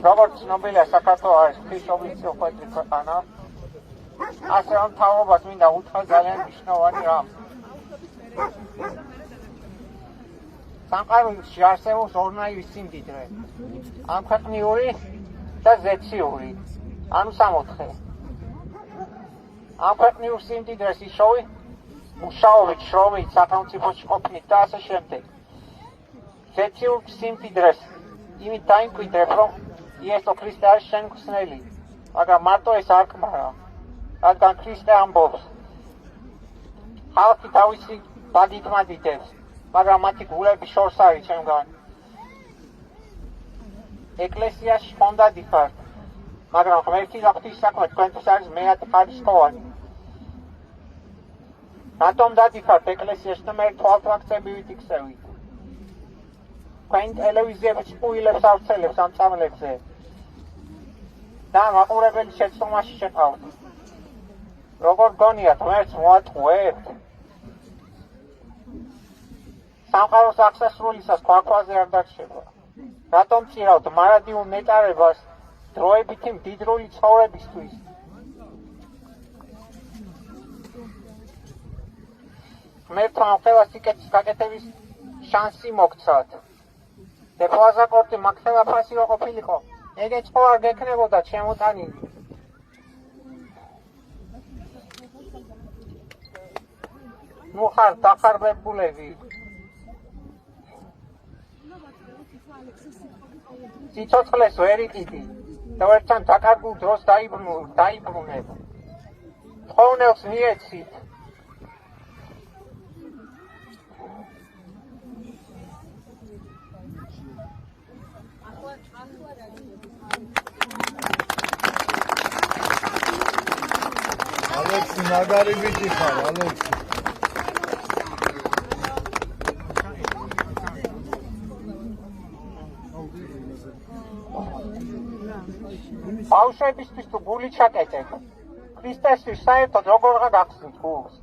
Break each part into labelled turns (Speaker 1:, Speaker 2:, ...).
Speaker 1: როგორც ცნობილია, საქართველო არის ღვთისმშობლის წილხვედრი ქვეყანა. ასე რომ მთავრობას მინდა უთხრა ძალიან მნიშვნელოვანი რამ. სამყაროში არსებობს ორნაირი სიმდიდრე. ამქვეყნიური და ზეციური. ანუ სამოთხე. ამქვეყნიურ სიმდიდრეს იშოვი მუშაობით, შრომით, სახელმწიფოში ყოფნით და ასე შემდეგ. ზეციურ სიმდიდრეს იმით დაიმკვიდრებ, რომ იესო ქრისტე არის შენ ხსნელი, მაგრამ მარტო ეს არ კმარა, რადგან ქრისტე ამბობს, ხალხი თავისი ბადით მადიდებს, მაგრამ მათი გულები შორს არის ჩემგან. ეკლესიაში ხონდად იხართ, მაგრამ ღმერთი და ღვთის საქმე თქვენთვის არის მეათე ხარისხოვანი. რატომ დადიხართ ეკლესიაში და მე თვალთვაქცევით იქცევით? თქვენ ტელევიზიების სპუილებს ავრცელებს ამ წამლებზე და მაყურებელი შეცდომაში შეყავთ. როგორ გონიათ ღმერთს მოატყუებთ? სამყაროს აღსასრულისას ქვაქვაზე არ დარჩება. რატომ წირავთ მარადიულ ნეტარებას დროებითი მდიდრული ცხოვრებისთვის? ღმერთმა ამ ხელას სიკეთის გაკეთების შანსი მოგცათ. დეპოზაკორტი მაგხელა ფასი რო ყოფილიყო, ეგეც ხო არ გექნებოდა შემოტანილი. ნუ ხარ დახარბებულები. სიცოცხლეს ვერ იყიდი და ერთთან დაკარგულ დროს დაიბრუნებ. თხოვნელს მიეცით.
Speaker 2: ალექსი მაგარი ბიჭი ხარ, ალექსი.
Speaker 1: ბავშვებისთვის თუ გული ჩაკეტებ, ქრისტესთვის საერთოდ როგორღა გახსნით გულს?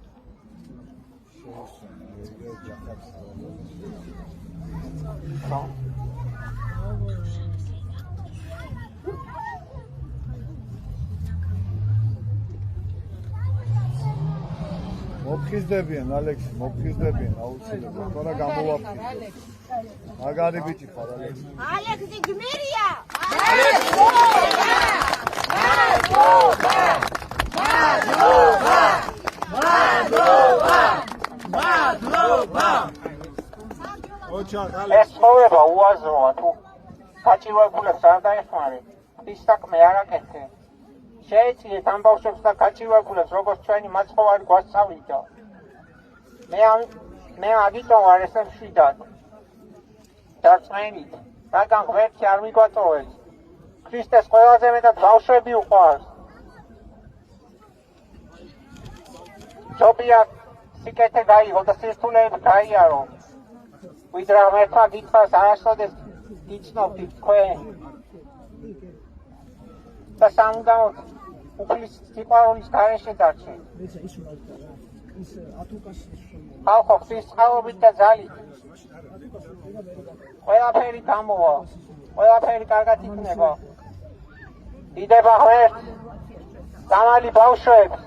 Speaker 2: მოფხიზდებიან, ალექსი, მოფხიზდებიან, აუცილებლად, თორე გამოვაფხიზ. მაგარი ბიჭი ხარ, ალექსი.
Speaker 3: ალექსი გმირია!
Speaker 1: ეს ცხოვრება უაზროა, თუ გაჭირვებულებს არ დაეხმარეთ, ღვთის საქმე არ აკეთე. შეეციეთ ამ ბავშვებს და გაჭირვებულებს, როგორც ჩვენი მაცხოვარი გვასწავლიდა. მე აგიტო არ ესე მშვიდად და წმენით, რადგან ღმერთი არ მიგვაწოვებს. ქრისტეს ყველაზე მეტად ბავშვები უყვარს. ჯობია სიკეთე გაიღო და სირთულეები გაიარო. ვიდრე ღმერთმა გითხრას არასოდეს გიცნობთ თქვენ. და სამუდამოდ უფლის სიყვარულის გარეშე დარჩენ. ხალხო ღვთის წყალობით და ძალით ყველაფერი გამოვა, ყველაფერი კარგად იქნება. დიდება ღმერთს, დამალი ბავშვებს.